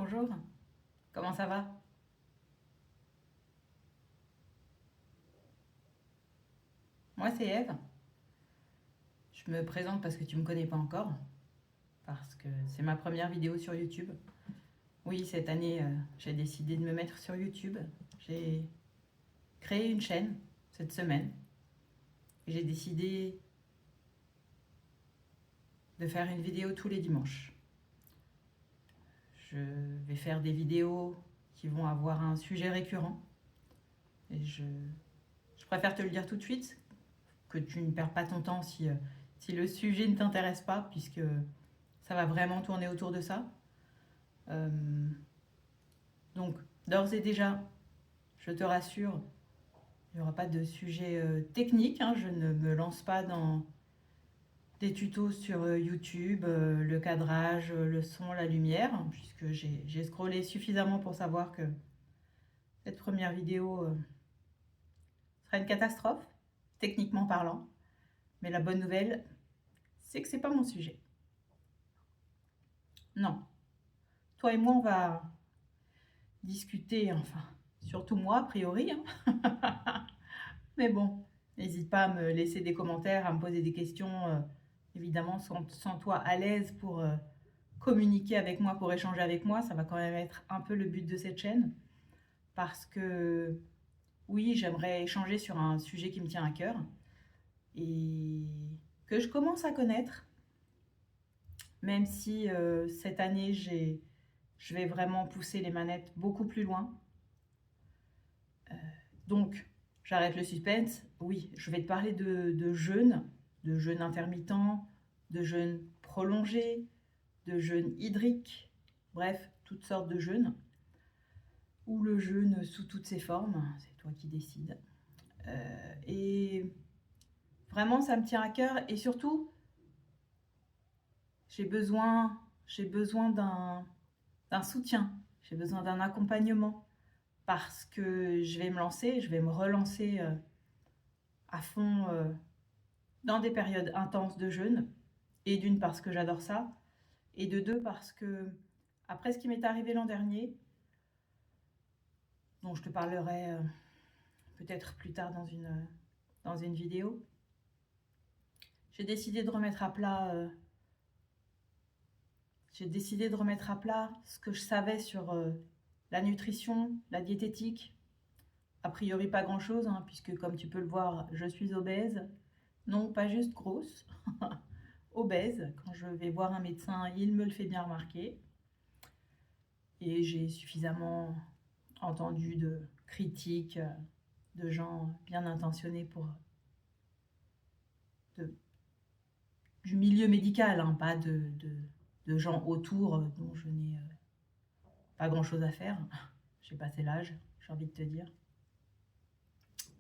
Bonjour, comment ça va? Moi c'est Eve. Je me présente parce que tu me connais pas encore, parce que c'est ma première vidéo sur YouTube. Oui, cette année, j'ai décidé de me mettre sur YouTube. J'ai créé une chaîne cette semaine. J'ai décidé de faire une vidéo tous les dimanches. Je vais faire des vidéos qui vont avoir un sujet récurrent. Et je préfère te le dire tout de suite, que tu ne perds pas ton temps si le sujet ne t'intéresse pas, puisque ça va vraiment tourner autour de ça. Euh, donc, d'ores et déjà, je te rassure, il n'y aura pas de sujet technique. Hein, je ne me lance pas dans des tutos sur YouTube, le cadrage, le son, la lumière, puisque j'ai scrollé suffisamment pour savoir que cette première vidéo sera une catastrophe, techniquement parlant. Mais la bonne nouvelle, c'est que c'est pas mon sujet. Non. Toi et moi, on va discuter, enfin, surtout moi, a priori, hein. Mais bon, n'hésite pas à me laisser des commentaires, à me poser des questions. Évidemment, sens-toi à l'aise pour communiquer avec moi, pour échanger avec moi. Ça va quand même être un peu le but de cette chaîne. Parce que oui, j'aimerais échanger sur un sujet qui me tient à cœur et que je commence à connaître. Même si cette année, je vais vraiment pousser les manettes beaucoup plus loin. Donc, j'arrête le suspense. Oui, je vais te parler de jeûne intermittent, de jeûne prolongé, de jeûne hydrique, bref, toutes sortes de jeûnes. Ou le jeûne sous toutes ses formes, c'est toi qui décides. Et vraiment, ça me tient à cœur. Et surtout, j'ai besoin, j'ai besoin d'un soutien, j'ai besoin d'un accompagnement. Parce que je vais me lancer, je vais me relancer à fond dans des périodes intenses de jeûne, et d'une parce que j'adore ça, et de deux parce que après ce qui m'est arrivé l'an dernier, dont je te parlerai peut-être plus tard dans une vidéo, j'ai décidé de remettre à plat ce que je savais sur la nutrition, la diététique. A priori pas grand chose, hein, puisque comme tu peux le voir, je suis obèse. Non, pas juste grosse, obèse. Quand je vais voir un médecin, il me le fait bien remarquer. Et j'ai suffisamment entendu de critiques de gens bien intentionnés de- du milieu médical, hein, pas de gens autour dont je n'ai pas grand-chose à faire. J'ai passé l'âge, j'ai envie de te dire.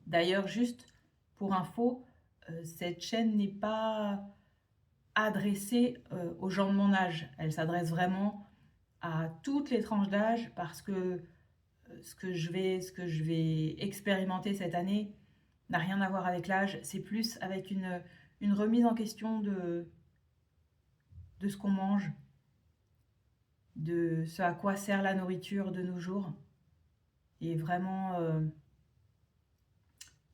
D'ailleurs, juste pour info, cette chaîne n'est pas adressée aux gens de mon âge. Elle s'adresse vraiment à toutes les tranches d'âge parce que ce que je vais expérimenter cette année n'a rien à voir avec l'âge. C'est plus avec une remise en question de ce qu'on mange, de ce à quoi sert la nourriture de nos jours, et vraiment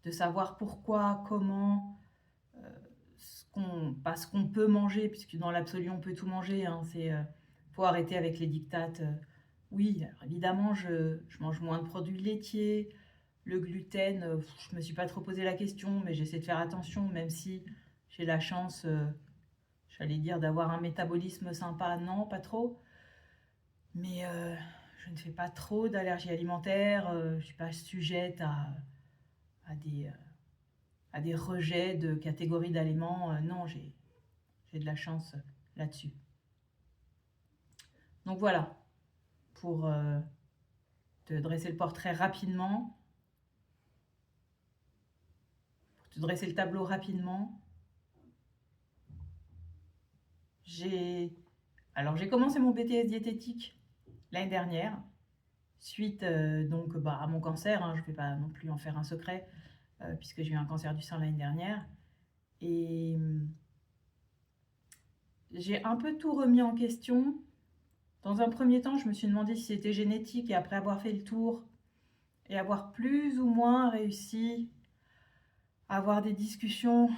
de savoir pourquoi, comment, pas ce qu'on peut manger, puisque dans l'absolu on peut tout manger, hein, faut arrêter avec les dictates. Oui, alors évidemment je mange moins de produits laitiers, le gluten, je me suis pas trop posé la question, mais j'essaie de faire attention, même si j'ai la chance, j'allais dire, d'avoir un métabolisme sympa. Non, pas trop. Mais je ne fais pas trop d'allergies alimentaires. Je ne suis pas sujette à à des rejets de catégories d'aliments. Non, j'ai de la chance là-dessus. Donc voilà, pour te dresser le portrait rapidement, pour te dresser le tableau rapidement, j'ai j'ai commencé mon BTS diététique l'année dernière, suite donc à mon cancer. Hein, je ne vais pas non plus en faire un secret, puisque j'ai eu un cancer du sein l'année dernière. Et j'ai un peu tout remis en question Dans un premier temps, je me suis demandé si c'était génétique et après avoir fait le tour et avoir plus ou moins réussi à avoir des discussions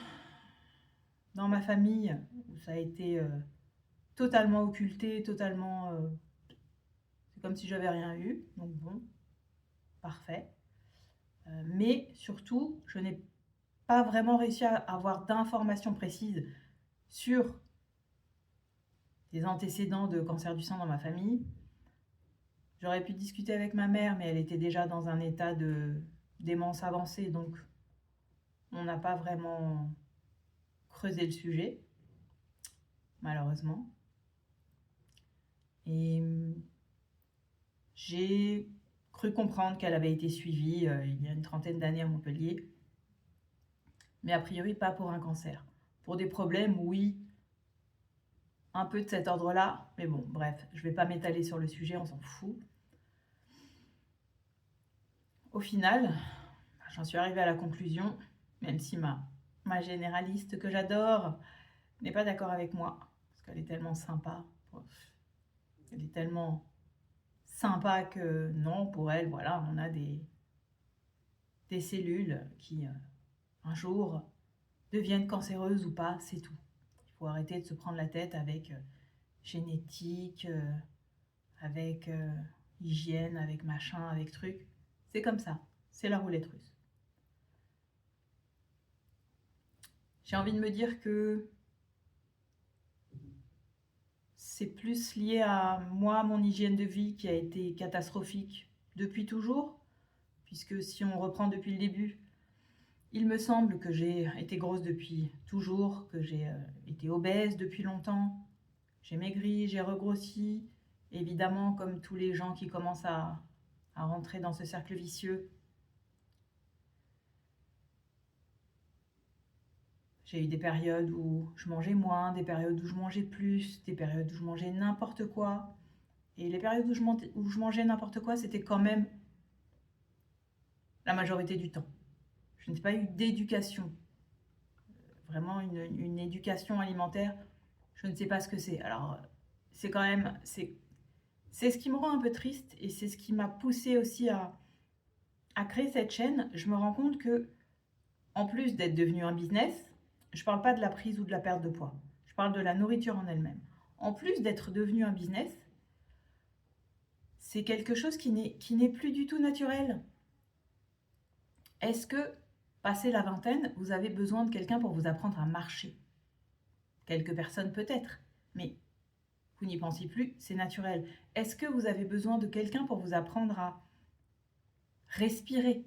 dans ma famille où ça a été totalement occulté, totalement... c'est comme si j'avais rien eu. Donc bon, parfait. Mais surtout, je n'ai pas vraiment réussi à avoir d'informations précises sur des antécédents de cancer du sein dans ma famille. J'aurais pu discuter avec ma mère, mais elle était déjà dans un état de démence avancée, donc on n'a pas vraiment creusé le sujet, malheureusement. Et j'ai cru comprendre qu'elle avait été suivie il y a une trentaine d'années à Montpellier, mais a priori pas pour un cancer. Pour des problèmes, oui, un peu de cet ordre-là, mais bon, bref, je ne vais pas m'étaler sur le sujet, on s'en fout. Au final, j'en suis arrivée à la conclusion, même si ma généraliste que j'adore n'est pas d'accord avec moi, parce qu'elle est tellement sympa. Elle est tellement sympa que non, pour elle, voilà, on a des cellules qui, un jour, deviennent cancéreuses ou pas, c'est tout. Il faut arrêter de se prendre la tête avec génétique, avec hygiène, avec machin, avec truc. C'est comme ça, c'est la roulette russe. J'ai envie de me dire que c'est plus lié à moi, mon hygiène de vie qui a été catastrophique depuis toujours, puisque si on reprend depuis le début, il me semble que j'ai été grosse depuis toujours, que j'ai été obèse depuis longtemps, j'ai maigri, j'ai regrossi, évidemment comme tous les gens qui commencent à rentrer dans ce cercle vicieux. J'ai eu des périodes où je mangeais moins, des périodes où je mangeais plus, des périodes où je mangeais n'importe quoi. Et les périodes où je mangeais n'importe quoi, c'était quand même la majorité du temps. Je n'ai pas eu d'éducation, vraiment une éducation alimentaire, je ne sais pas ce que c'est. Alors, c'est quand même, c'est ce qui me rend un peu triste et c'est ce qui m'a poussée aussi à créer cette chaîne. Je me rends compte que, en plus d'être devenu un business, je ne parle pas de la prise ou de la perte de poids, je parle de la nourriture en elle-même. En plus d'être devenu un business, c'est quelque chose qui n'est plus du tout naturel. Est-ce que, passé la vingtaine, vous avez besoin de quelqu'un pour vous apprendre à marcher? Quelques personnes peut-être, mais vous n'y pensez plus, c'est naturel. Est-ce que vous avez besoin de quelqu'un pour vous apprendre à respirer?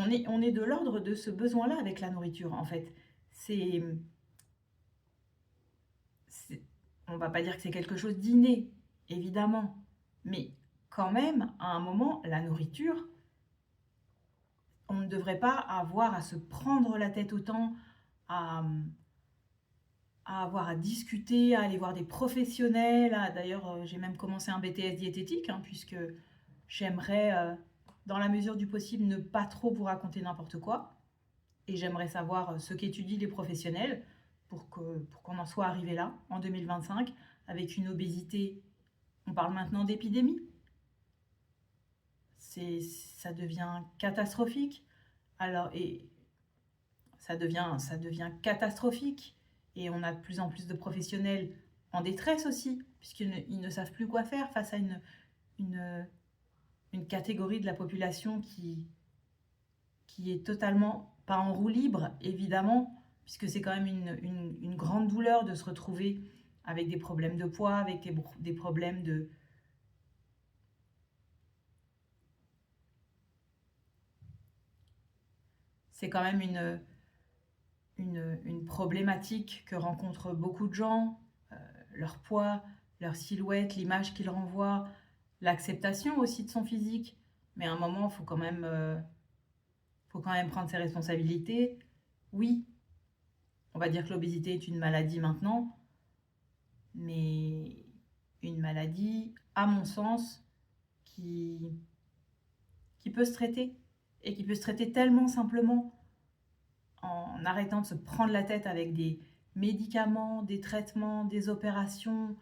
On est de l'ordre de ce besoin-là avec la nourriture, en fait. On ne va pas dire que c'est quelque chose d'inné, évidemment, mais quand même, à un moment, la nourriture, on ne devrait pas avoir à se prendre la tête autant, à avoir à discuter, à aller voir des professionnels. D'ailleurs, j'ai même commencé un BTS diététique, hein, puisque j'aimerais, dans la mesure du possible, ne pas trop vous raconter n'importe quoi. Et j'aimerais savoir ce qu'étudient les professionnels pour qu'on en soit arrivé là, en 2025, avec une obésité. On parle maintenant d'épidémie. Ça devient catastrophique. Alors, et ça devient catastrophique. Et on a de plus en plus de professionnels en détresse aussi, puisqu'ils ne savent plus quoi faire face à une catégorie de la population qui est totalement, pas en roue libre, évidemment, puisque c'est quand même une grande douleur de se retrouver avec des problèmes de poids, avec des problèmes de... C'est quand même une problématique que rencontrent beaucoup de gens, leur poids, leur silhouette, l'image qu'ils renvoient, l'acceptation aussi de son physique. Mais à un moment, faut quand même prendre ses responsabilités. Oui, on va dire que l'obésité est une maladie maintenant, mais une maladie, à mon sens, qui peut se traiter, et qui peut se traiter tellement simplement en arrêtant de se prendre la tête avec des médicaments, des traitements, des opérations,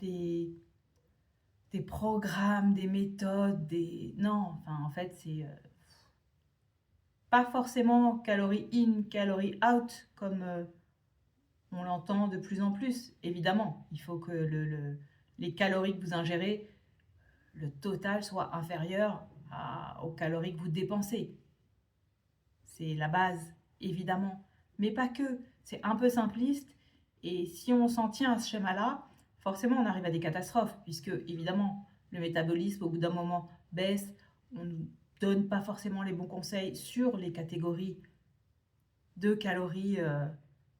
des programmes, des méthodes, Non, enfin, en fait, c'est pas forcément calories in, calories out, comme on l'entend de plus en plus. Évidemment, il faut que les calories que vous ingérez, le total soit inférieur aux calories que vous dépensez. C'est la base, évidemment. Mais pas que. C'est un peu simpliste. Et si on s'en tient à ce schéma-là, forcément, on arrive à des catastrophes, puisque, évidemment, le métabolisme, au bout d'un moment, baisse. On ne donne pas forcément les bons conseils sur les catégories de calories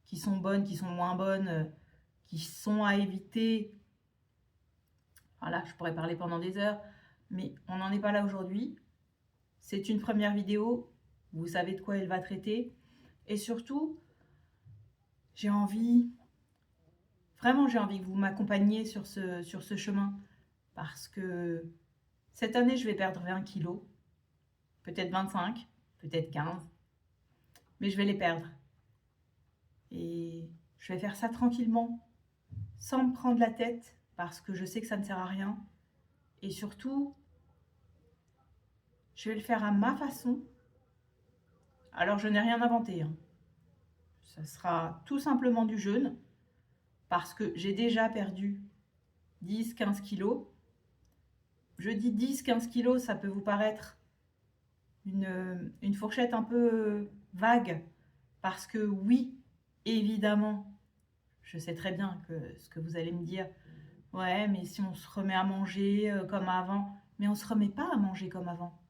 qui sont bonnes, qui sont moins bonnes, qui sont à éviter. Voilà, je pourrais parler pendant des heures, mais on n'en est pas là aujourd'hui. C'est une première vidéo, vous savez de quoi elle va traiter. Et surtout, vraiment j'ai envie que vous m'accompagniez sur ce chemin. Parce que cette année, je vais perdre 20 kilos, peut-être 25, peut-être 15, mais je vais les perdre. Et je vais faire ça tranquillement, sans me prendre la tête, parce que je sais que ça ne sert à rien. Et surtout, je vais le faire à ma façon. Alors, je n'ai rien inventé, hein. Ça sera tout simplement du jeûne, parce que j'ai déjà perdu 10-15 kilos. Je dis 10-15 kilos, ça peut vous paraître une fourchette un peu vague, parce que oui, évidemment, je sais très bien que ce que vous allez me dire, ouais, mais si on se remet à manger comme avant, mais on ne se remet pas à manger comme avant.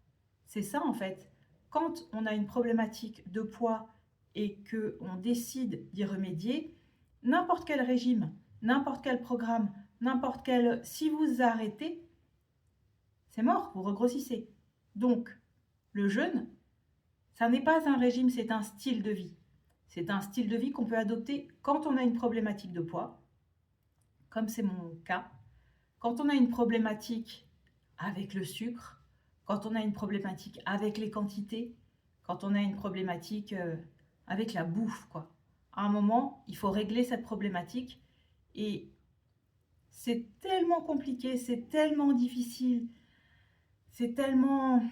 C'est ça en fait. Quand on a une problématique de poids et qu'on décide d'y remédier, n'importe quel régime, n'importe quel programme, n'importe quel... Si vous arrêtez, c'est mort, vous regrossissez. Donc, le jeûne, ça n'est pas un régime, c'est un style de vie. C'est un style de vie qu'on peut adopter quand on a une problématique de poids, comme c'est mon cas, quand on a une problématique avec le sucre, quand on a une problématique avec les quantités, quand on a une problématique avec la bouffe, quoi. À un moment, il faut régler cette problématique et c'est tellement compliqué, c'est tellement difficile, c'est tellement...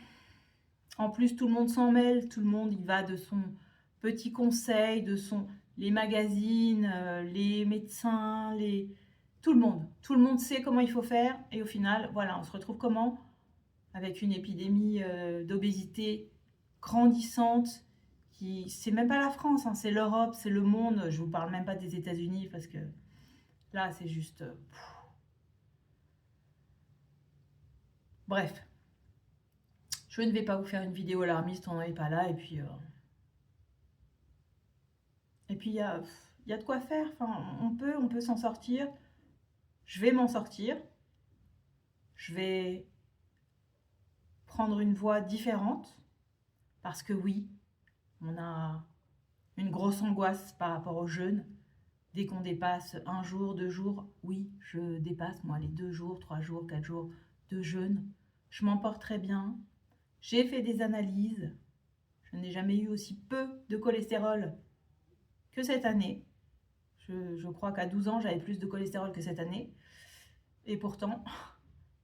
En plus, tout le monde s'en mêle, tout le monde y va de son petit conseil, les magazines, les médecins, tout le monde sait comment il faut faire et au final, voilà, on se retrouve comment? Avec une épidémie d'obésité grandissante c'est même pas la France, hein, c'est l'Europe, c'est le monde. Je vous parle même pas des États-Unis parce que là, c'est juste. Bref, je ne vais pas vous faire une vidéo alarmiste, on n'en est pas là et puis il y a de quoi faire. Enfin, on peut s'en sortir. Je vais m'en sortir. Je vais prendre une voie différente parce que oui, on a une grosse angoisse par rapport au jeûne. Dès qu'on dépasse 1 jour, 2 jours, oui, je dépasse moi les 2 jours, 3 jours, 4 jours de jeûne. Je m'en porte très bien. J'ai fait des analyses. Je n'ai jamais eu aussi peu de cholestérol que cette année. Je crois qu'à 12 ans, j'avais plus de cholestérol que cette année. Et pourtant,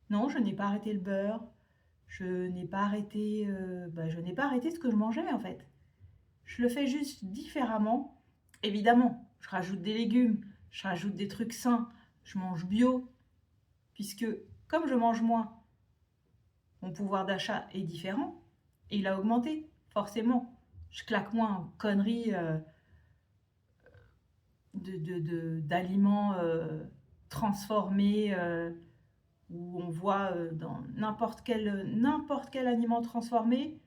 non, je n'ai pas arrêté le beurre. Je n'ai pas arrêté ce que je mangeais en fait. Je le fais juste différemment. Évidemment, je rajoute des légumes, je rajoute des trucs sains, je mange bio, puisque comme je mange moins, mon pouvoir d'achat est différent et il a augmenté, forcément. Je claque moins en conneries d'aliments transformés où on voit dans n'importe quel aliment transformé,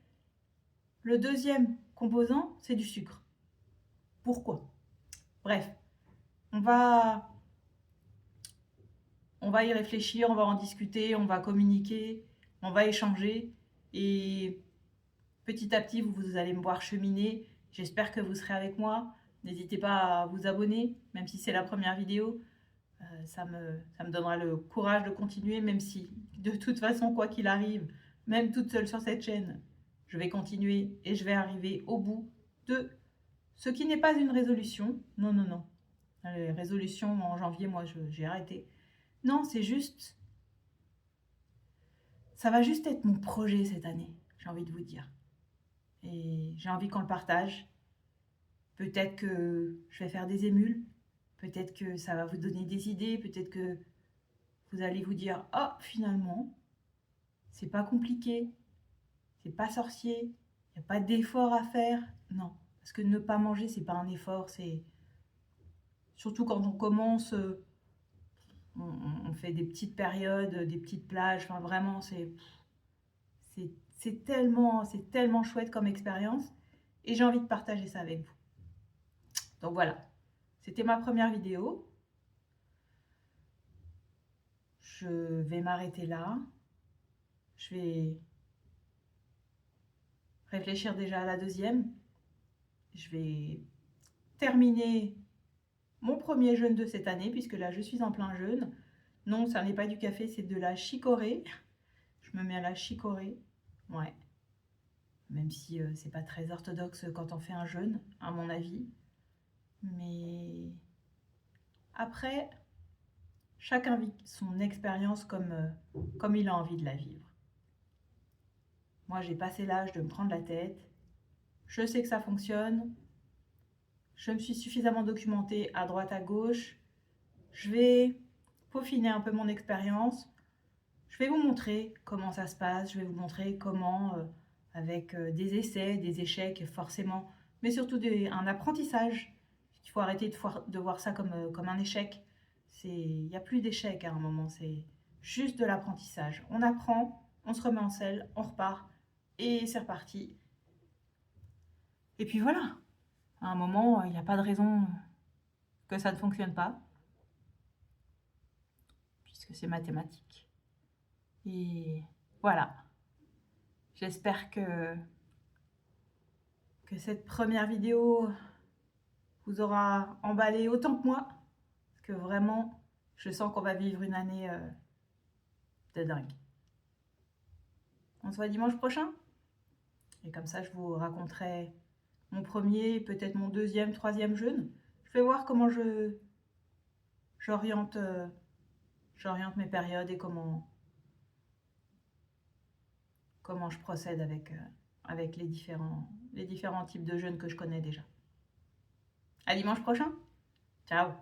le deuxième composant, c'est du sucre. Pourquoi? Bref, on va y réfléchir, on va en discuter, on va communiquer, on va échanger et petit à petit, vous allez me voir cheminer. J'espère que vous serez avec moi. N'hésitez pas à vous abonner, même si c'est la première vidéo. Ça me donnera le courage de continuer, même si, de toute façon, quoi qu'il arrive, même toute seule sur cette chaîne, je vais continuer et je vais arriver au bout de ce qui n'est pas une résolution. Non, non, non. Les résolutions en janvier, moi, j'ai arrêté. Non, c'est juste... Ça va juste être mon projet cette année, j'ai envie de vous dire. Et j'ai envie qu'on le partage. Peut-être que je vais faire des émules. Peut-être que ça va vous donner des idées. Peut-être que vous allez vous dire, oh, finalement, c'est pas compliqué. C'est pas sorcier. Il n'y a pas d'effort à faire. Non. Parce que ne pas manger, c'est pas un effort. C'est surtout quand on commence, on fait des petites périodes, des petites plages. Enfin, vraiment, c'est tellement chouette comme expérience. Et j'ai envie de partager ça avec vous. Donc voilà. C'était ma première vidéo. Je vais m'arrêter là. Je vais réfléchir déjà à la deuxième. Je vais terminer mon premier jeûne de cette année, puisque là je suis en plein jeûne. Non, ça n'est pas du café, c'est de la chicorée. Je me mets à la chicorée. Ouais. Même si c'est pas très orthodoxe quand on fait un jeûne, à mon avis. Mais après, chacun vit son expérience comme il a envie de la vivre. Moi, j'ai passé l'âge de me prendre la tête. Je sais que ça fonctionne. Je me suis suffisamment documentée à droite à gauche. Je vais peaufiner un peu mon expérience. Je vais vous montrer comment ça se passe. Je vais vous montrer comment, avec des essais, des échecs forcément, mais surtout un apprentissage. Il faut arrêter de voir ça comme un échec. Il n'y a plus d'échec à un moment, c'est juste de l'apprentissage. On apprend, on se remet en selle, on repart et c'est reparti. Et puis voilà, à un moment, il n'y a pas de raison que ça ne fonctionne pas, puisque c'est mathématique. Et voilà, j'espère que cette première vidéo vous aura emballé autant que moi, parce que vraiment, je sens qu'on va vivre une année de dingue. On se voit dimanche prochain, et comme ça, je vous raconterai mon premier, peut-être mon deuxième, troisième jeûne. Je vais voir comment j'oriente mes périodes et comment je procède avec les différents types de jeûnes que je connais déjà. À dimanche prochain. Ciao.